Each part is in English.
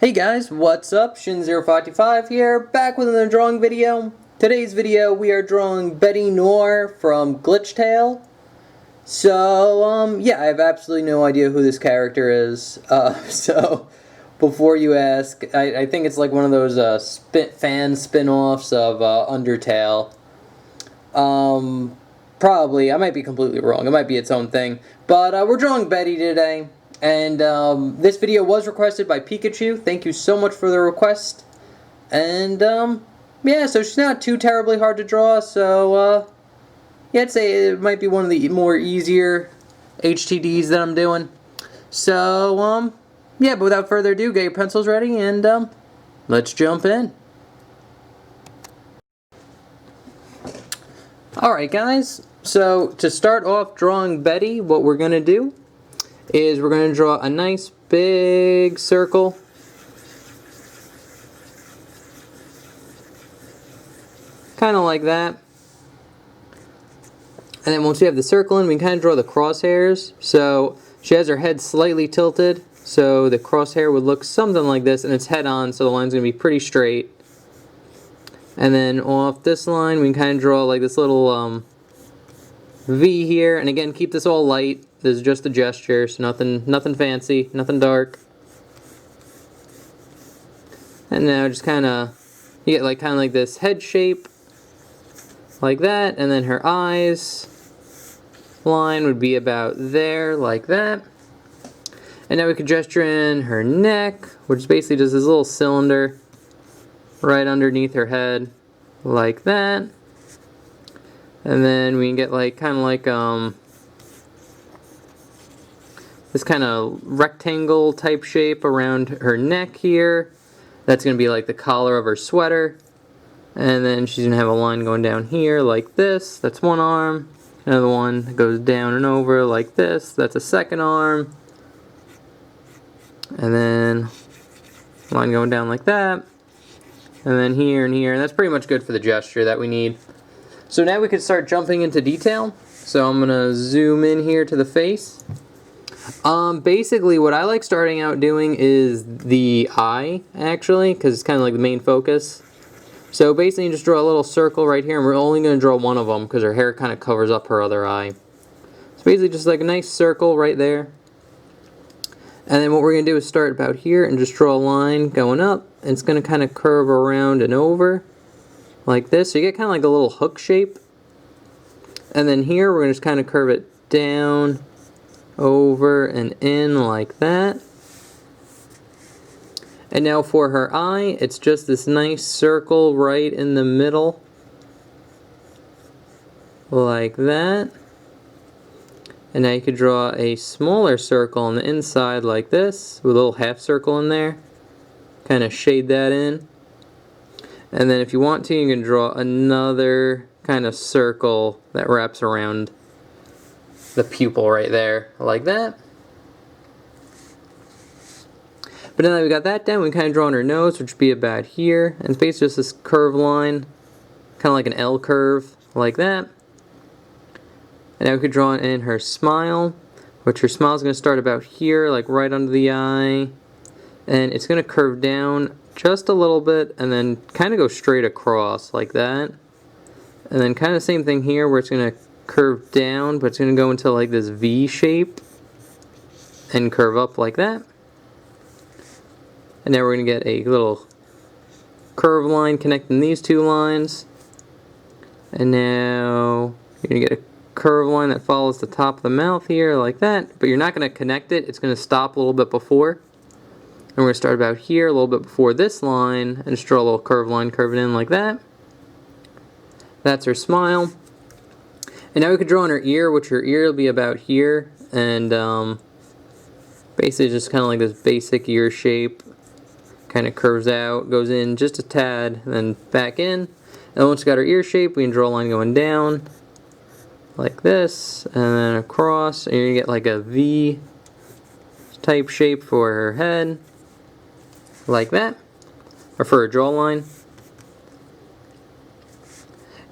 Hey guys, what's up? Shin0525 here, back with another drawing video. Today's video we are drawing Betty Noire from Glitch Tale. So, yeah, I have absolutely no idea who this character is. So, before you ask, I think it's like one of those fan spin-offs of Undertale. Probably, I might be completely wrong, it might be its own thing. But we're drawing Betty today. And this video was requested by Pikachu. Thank you so much for the request. And yeah, so she's not too terribly hard to draw. So yeah, I'd say it might be one of the more easier HTDs that I'm doing. So yeah, but without further ado, get your pencils ready and let's jump in. Alright guys, so to start off drawing Betty, what we're going to do is we're going to draw a nice big circle. Kind of like that. And then once we have the circle in, we can kind of draw the crosshairs. So she has her head slightly tilted, so the crosshair would look something like this, and it's head on, so the line's going to be pretty straight. And then off this line, we can kind of draw like this little V here, and again, keep this all light. This is just a gesture, so nothing fancy, nothing dark. And now just kind of, you get like kind of like this head shape, like that, and then her eyes line would be about there, like that. And now we could gesture in her neck, which is basically just this little cylinder right underneath her head, like that. And then we can get like kind of like this kind of rectangle type shape around her neck here. That's going to be like the collar of her sweater. And then she's going to have a line going down here like this. That's one arm. Another one that goes down and over like this. That's a second arm. And then line going down like that. And then here and here. And that's pretty much good for the gesture that we need. So now we can start jumping into detail. So I'm going to zoom in here to the face. Basically what I like starting out doing is the eye, actually, because it's kind of like the main focus. So basically you just draw a little circle right here, and we're only going to draw one of them because her hair kind of covers up her other eye. So basically just like a nice circle right there. And then what we're going to do is start about here and just draw a line going up, and it's going to kind of curve around and over like this. So you get kind of like a little hook shape. And then here we're going to just kind of curve it down, over and in like that. And now for her eye, it's just this nice circle right in the middle, like that. And now you could draw a smaller circle on the inside like this, with a little half circle in there. Kind of shade that in. And then if you want to, you can draw another kind of circle that wraps around the pupil right there, like that. But now that we got that down, we kind of draw on her nose, which would be about here. And it's basically just this curved line, kind of like an L curve, like that. And now we could draw in her smile, which her smile is going to start about here, like right under the eye. And it's going to curve down just a little bit, and then kind of go straight across, like that. And then kind of the same thing here, where it's going to curve down, but it's going to go into like this V shape and curve up like that. And now we're going to get a little curve line connecting these two lines. And now you're going to get a curve line that follows the top of the mouth here like that, but you're not going to connect it. It's going to stop a little bit before. And we're going to start about here, a little bit before this line, and just draw a little curved line curving in like that. That's her smile. And now we could draw on her ear, which her ear will be about here, and basically just kind of like this basic ear shape. Kind of curves out, goes in just a tad, then back in. And once we got her ear shape, we can draw a line going down, like this, and then across, and you're going to get like a V type shape for her head, like that, or for her jawline.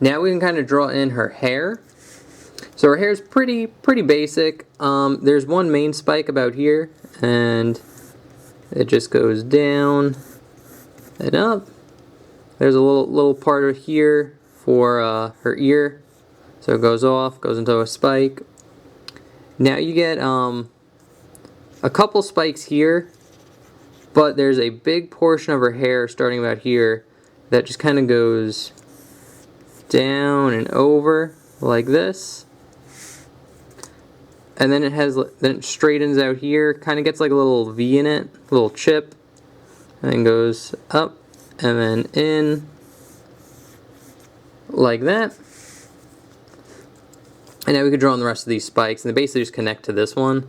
Now we can kind of draw in her hair. So her hair is pretty basic. There's one main spike about here, and it just goes down and up. There's a little part of here for her ear, so it goes off, goes into a spike. Now you get a couple spikes here, but there's a big portion of her hair starting about here that just kind of goes down and over like this, and then it straightens out here, kind of gets like a little V in it, a little chip, and then goes up and then in like that. And now we could draw on the rest of these spikes, and they basically just connect to this one.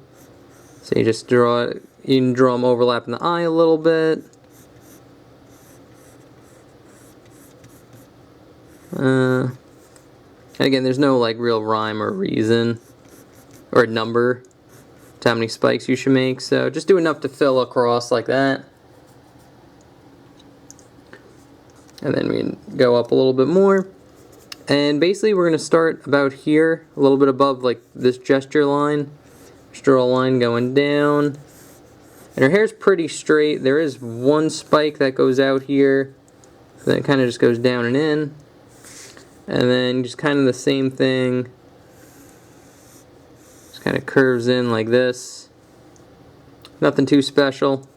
So you just draw it, you can draw them overlapping the eye a little bit. And again, there's no like real rhyme or reason or number to how many spikes you should make, so just do enough to fill across like that. And then we can go up a little bit more. And basically we're going to start about here, a little bit above like this gesture line. Just draw a line going down. And her hair's pretty straight. There is one spike that goes out here. Then it kind of just goes down and in. And then just kind of the same thing. Just kind of curves in like this. Nothing too special.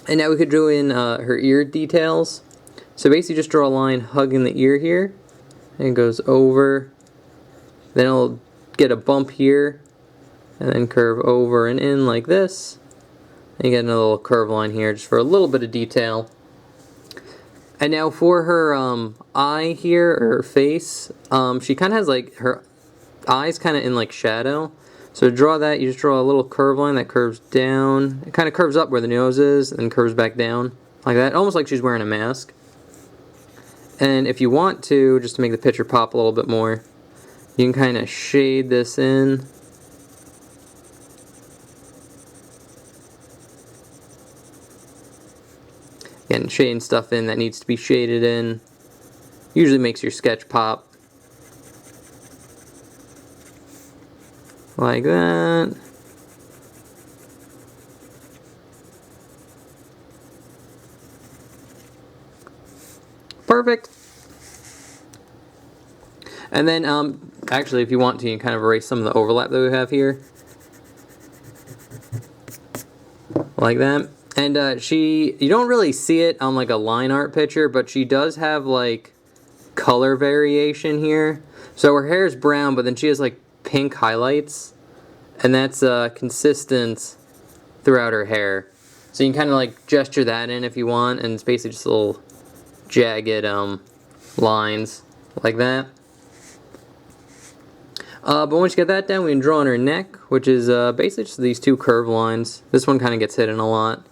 And now we could draw in her ear details. So basically just draw a line hugging the ear here. And it goes over. Then it'll get a bump here. And then curve over and in like this. And you get another little curve line here just for a little bit of detail. And now for her eye here, or her face, she kind of has like her eyes kind of in like shadow. So to draw that, you just draw a little curve line that curves down. It kind of curves up where the nose is and curves back down like that, almost like she's wearing a mask. And if you want to, just to make the picture pop a little bit more, you can kind of shade this in. Again, shading stuff in that needs to be shaded in usually makes your sketch pop. Like that. Perfect. And then, actually, if you want to, you can kind of erase some of the overlap that we have here. Like that. And you don't really see it on like a line art picture, but she does have like color variation here. So her hair is brown, but then she has like pink highlights, and that's consistent throughout her hair. So you can kind of like gesture that in if you want, and it's basically just little jagged lines like that. But once you get that down, we can draw on her neck, which is basically just these two curved lines. This one kind of gets hidden a lot.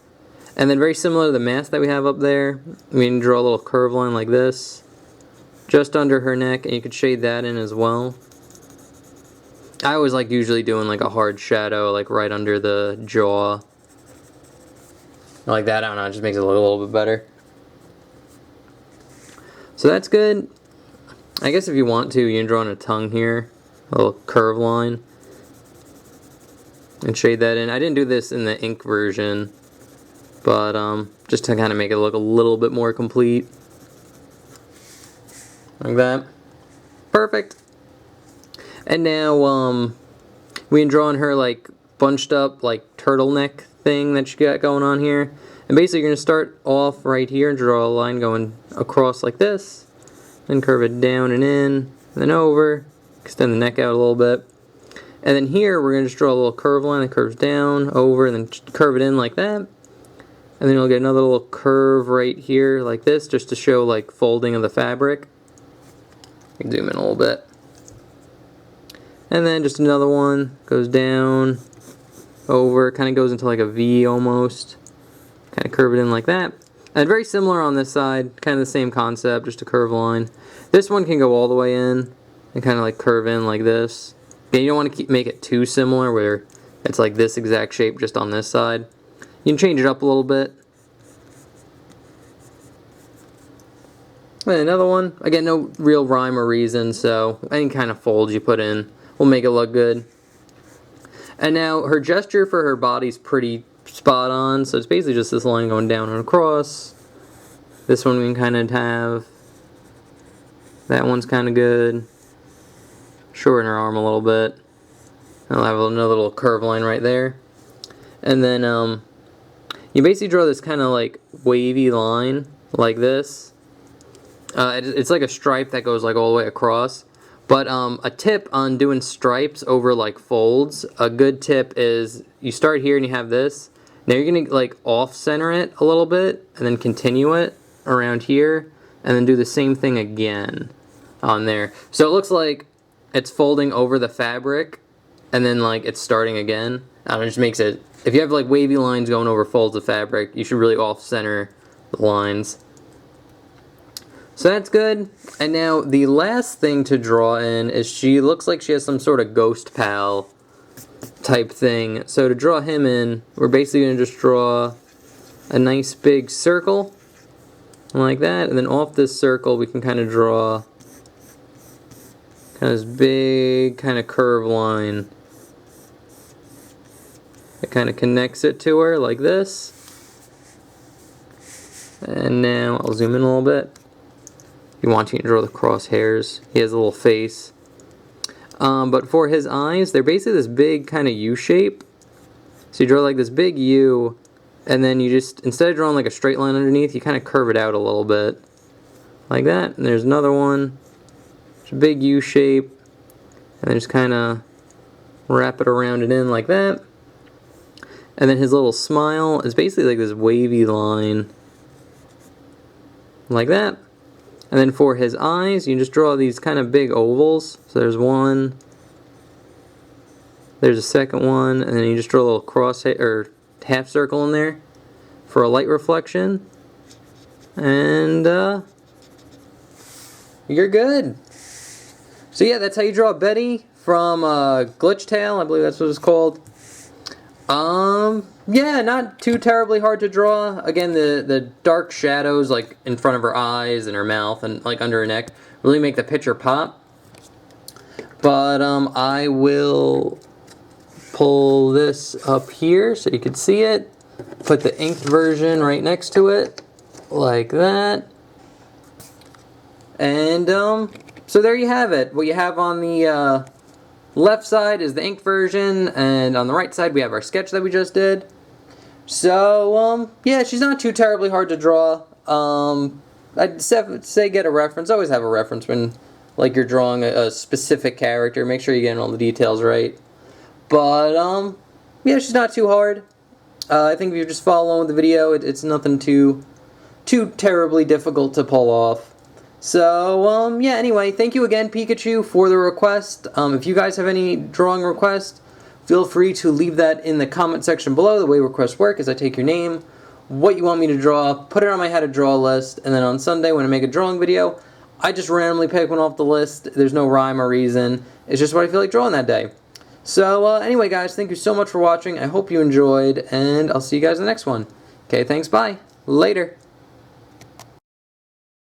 And then very similar to the mask that we have up there, we can draw a little curved line like this, just under her neck, and you could shade that in as well. I always like usually doing like a hard shadow, like right under the jaw. Like that, I don't know, it just makes it look a little bit better. So that's good. I guess if you want to, you can draw on a tongue here, a little curved line, and shade that in. I didn't do this in the ink version, but just to kind of make it look a little bit more complete. Like that. Perfect. And now we can draw on her like bunched up like turtleneck thing that she got going on here. And basically you're going to start off right here and draw a line going across like this. Then curve it down and in, and then over. Extend the neck out a little bit. And then here we're going to just draw a little curve line that curves down, over, and then curve it in like that. And then you'll get another little curve right here like this, just to show like folding of the fabric. You can zoom in a little bit. And then just another one, goes down, over, kind of goes into like a V almost. Kind of curve it in like that. And very similar on this side, kind of the same concept, just a curve line. This one can go all the way in and kind of like curve in like this. And you don't want to make it too similar where it's like this exact shape just on this side. You can change it up a little bit. And another one. Again, no real rhyme or reason, so any kind of fold you put in will make it look good. And now her gesture for her body's pretty spot on. So it's basically just this line going down and across. This one we can kind of have. That one's kind of good. Shorten her arm a little bit. I'll have another little curve line right there. And then you basically draw this kind of like wavy line like this. It's like a stripe that goes like all the way across. But a tip on doing stripes over like folds, a good tip is you start here and you have this. Now you're going to like off center it a little bit and then continue it around here and then do the same thing again on there. So it looks like it's folding over the fabric and then like it's starting again. It just makes it, if you have like wavy lines going over folds of fabric, you should really off center the lines. So that's good. And now the last thing to draw in is she looks like she has some sort of ghost pal type thing. So to draw him in, we're basically going to just draw a nice big circle like that. And then off this circle we can kind of draw kind of this big kind of curve line. It kind of connects it to her like this. And now I'll zoom in a little bit. You want to draw the crosshairs. He has a little face. But for his eyes, they're basically this big kind of U shape. So you draw like this big U, and then you just, instead of drawing like a straight line underneath, you kind of curve it out a little bit. Like that. And there's another one. It's a big U shape. And then just kind of wrap it around and in like that. And then his little smile is basically like this wavy line. Like that. And then for his eyes, you just draw these kind of big ovals. So there's one, there's a second one, and then you just draw a little cross or half circle in there for a light reflection. And you're good. So yeah, that's how you draw Betty from Glitch Tale. I believe that's what it's called. Yeah, not too terribly hard to draw. Again, the dark shadows like in front of her eyes and her mouth and like under her neck really make the picture pop. But I will pull this up here so you can see it. Put the inked version right next to it like that. And so there you have it. What you have on the left side is the inked version, and on the right side we have our sketch that we just did. So, yeah, she's not too terribly hard to draw. I'd say get a reference. Always have a reference when, like, you're drawing a specific character. Make sure you're getting all the details right. But, yeah, she's not too hard. I think if you just follow along with the video, it's nothing too terribly difficult to pull off. So, yeah, anyway, thank you again, Pikachu, for the request. If you guys have any drawing requests, feel free to leave that in the comment section below. The way requests work is I take your name, what you want me to draw, put it on my how to draw list, and then on Sunday when I make a drawing video, I just randomly pick one off the list. There's no rhyme or reason. It's just what I feel like drawing that day. So, anyway, guys, thank you so much for watching. I hope you enjoyed, and I'll see you guys in the next one. Okay, thanks, bye. Later.